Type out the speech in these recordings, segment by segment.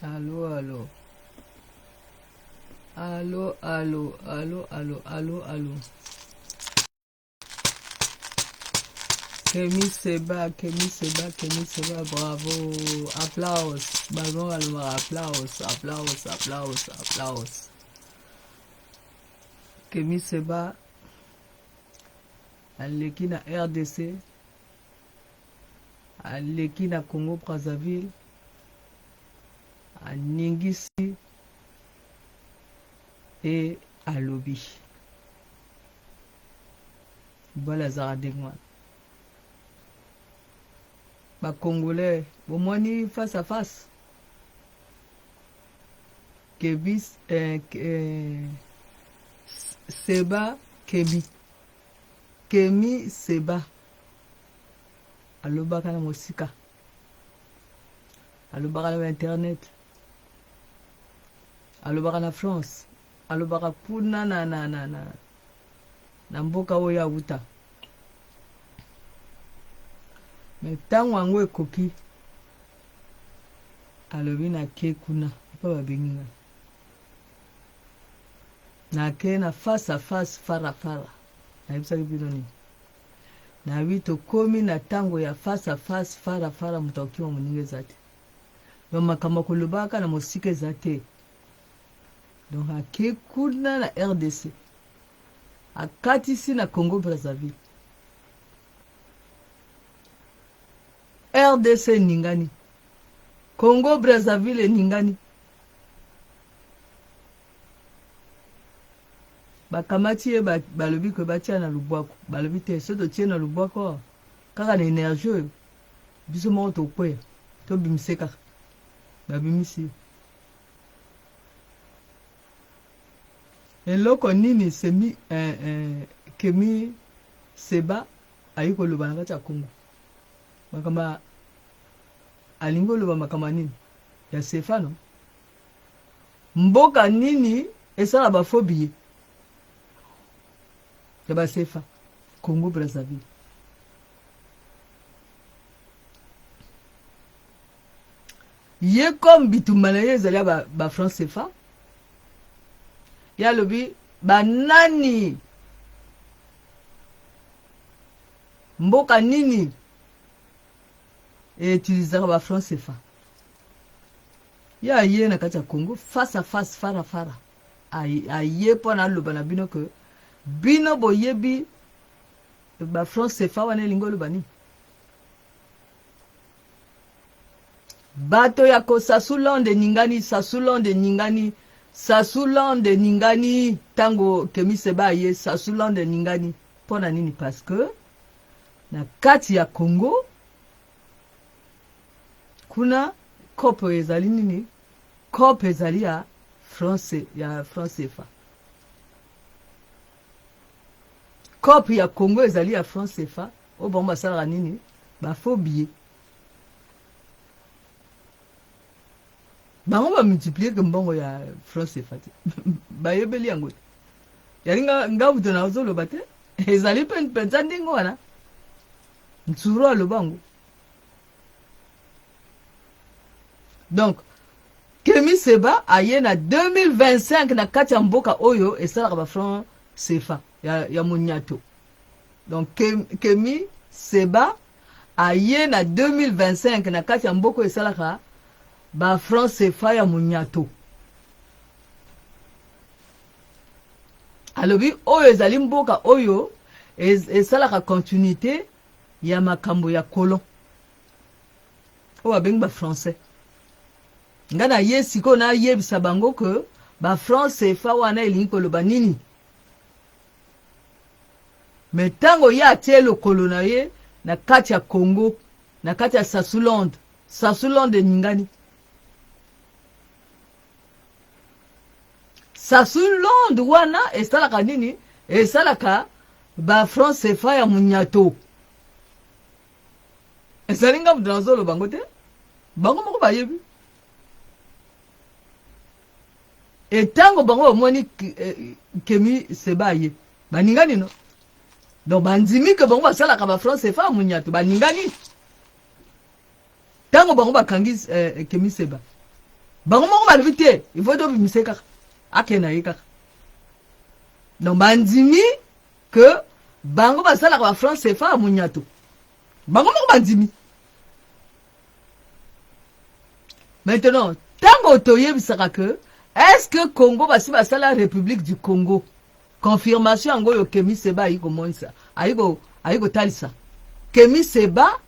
Allô, allô. Allô, allô, allô, allô, allô, allô. Kemi Seba, Kemi Seba, Kemi Seba, bravo. Applause. Ballon, allemand, applause, applause, applause, applause. Kemi Seba, aleki na RDC, aleki na Congo Brazzaville, aningisi et alobi. Voilà Zaradegman. Ba Congolais, au moins ni face à face. Kebis, Seba, Kemi. Kemi Seba. Alobaka na mosika. Alobaka na internet. Alobaka na France. Alobaka puna na mboka oyo ya wuta. Me tango yango ekoki alobi na ke kuna pa babengi nga na ke na face à face fara nayebisaki bino nini na wi tokomi na tango ya face à face fara moto akima moninga eza te donc makambo kolobaka na mosika eza te donc ake kuna na RDC akatisi na Congo Brazzaville RDC ningani Congo Brazzaville ningani bakamati ye balobi ke batia na lubwako balobi te so totie na lubwako kaka na énergie oyo biso moko tokweya tobimise kaka babimisi eloko nini semi Kemi Seba ayi koloba na kati ya Congo makamba alingi oloba makamba nini ya sefa no mboka nini esala bafobi ya basefa Congo Brazzaville ye comme bitumba na ye ezali ya ba France sefa ya lobi banani mboka nini et utilisera ba France CFA. Ya ye na kati ya Congo face à face fara aye pona loba na bino que bino boyebi ba France CFA wana lingo loba ni bato ya ko sasulonde ningani tango Kemi Seba ye sasulonde ningani pona nini parce que na kati ya Congo kuna kopo ezali nini kopo ezali ya France CFA kopo ya Congo ezali ya France CFA o bomba sala nini ba phobie bango ba multiplier ke mbongo ya France CFA ba yebeli yango yalinga ngabuto na ozolo bate ezali penza ndingo wana ntsuro alobango. Donc, Kemi Seba aye na 2025 na kati ya mboka oyo esalaka ba franc CFA ya munyato. Donc, Kemi Seba aye na 2025 na kati ya mboka esalaka ba franc CFA ya munyato. Alobi oyo ezali mboka oyo esalaka continuité ya makambo ya kolon. Oyo abengi ba français. Ngana ye siko na yebisa bango ke ba France CFA wana elingi koloba nini me tango ya tie lokolo na ye na kati ya Congo na kati ya Sasulonde ningani Sasulonde wana esalaka nini esalaka ba France CFA ya munyato esalinga mudrazolo bango te bango moko bayebi etango bango bamoni Kemi Seba ye baningani no donc bandimi ke bango basalaka ba France CFA munyato baningani tango bango bakangi Kemi Seba bango moko balobi te il faut tobimise kaka akenda ye kaka. Donc bandimi que bango basalaka ba France CFA munyato bango moko bandimi. Maintenant tango toyebisaka que est-ce que Congo basi basala République du Congo confirmation yango yo Kemi Seba ayiko monisa ayiko talisa Kemi Seba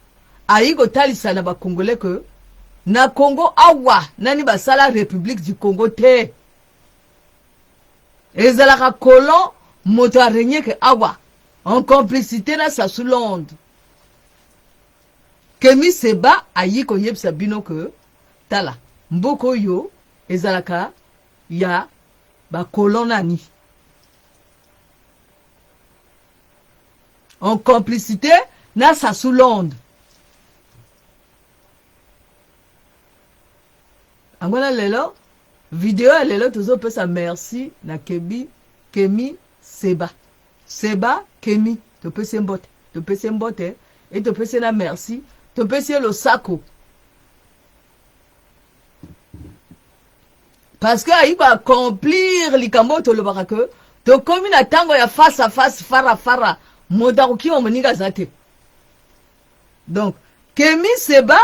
ayiko talisa na ba Congolais que na Congo awa nani basala République du Congo te ezalaka colon moto arégné que awa en complicité na sa sous Londres. Kemi Seba ayiko yebisa bino que tala mboko yo ezalaka ya ba colon nani en complicité na sa sous Londres. Angwana lelo vidéo lelo tozo pesa merci na Kemi Seba Kemi to pesa mbote et to pesa na merci to pesa lo sako parce que il va accomplir likambo to le baraka to komi na tango ya face à face fara modaruki o moninga zate. Donc Kemi Seba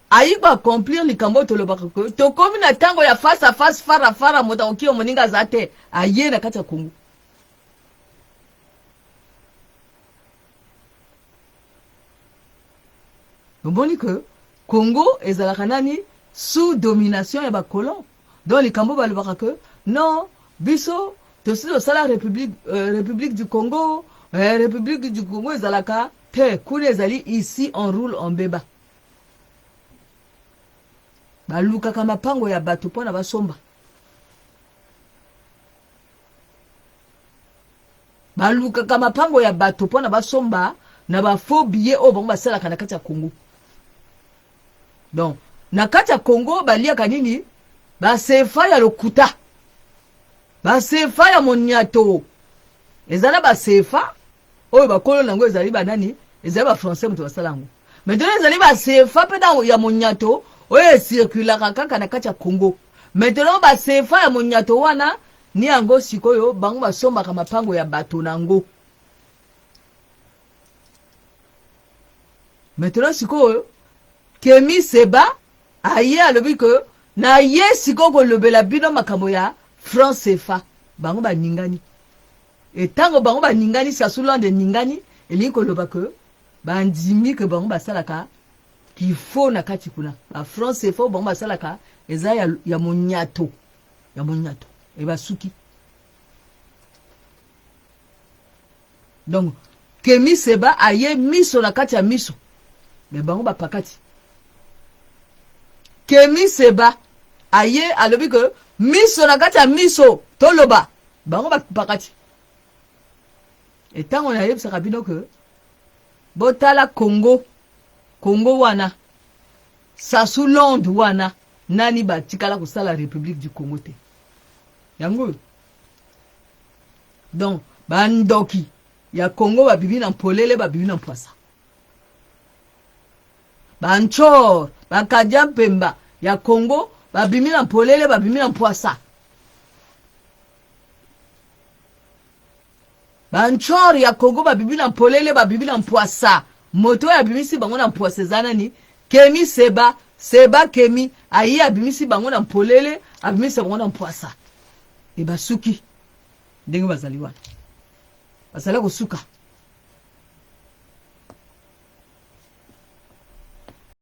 ayiba accomplir likambo to le baraka to komi na tango ya face à face fara modaruki o moninga zate aye na kati ya Congo. Mboni que Congo ezalaka nani sous domination ya ba colon. Donc les Cambo balobaka que non biso to si la République du Congo République du Congo ezalaka te kune ezali ici on roule en béba. Baluka kama pango ya bato pona basomba. Baluka kama pango ya bato pona basomba na ba faux billets o bango basala kana kati ya Congo. Donc na kati ya Congo balia kanini ba sefa ya lokuta ba sefa ya moniato ezala ba sefa oyo bakolo nango ezali banani ezali ba français muto basalango maintenant ezali ba sefa pe na ya moniato oyo circula kaka na kati ya Congo. Maintenant ba sefa ya moniato wana ni yango sikoyo bango basomba kama mapango ya bato nango. Maintenant sikoyo Kemi Seba aye alobi que na ye siko lobela bino makambo ya France CFA bango ba ningani et tango bango ba ningani sa Londres ningani eli ko loba que ba ndimi que bango ba salaka qu'il faut na kati kuna ba France CFA bango ba salaka eza ya monyato e ba suki. Donc Kemi Seba aye miso na kati ya miso mais bango ba pakati. Kemi Seba aye alobi que miso na kati ya miso toloba bango ba pakati. Et tant on a yebisa kabino que botala Congo wana sa sous Londres wana nani ba tikala ko sala République du Congo te yango. Donc bandoki ya Congo ba bibi na polele ba bibi na poisa banchor bakadia pemba ya Congo babimi na polele babimi na poisa banchor ya Congo babimi na polele babimi na poisa moto ya bimisi bango na poisa zana ni Kemi Seba Kemi ayi abimisi bango na polele abimisi bango na poisa e basuki ndenge bazali wana basala ko suka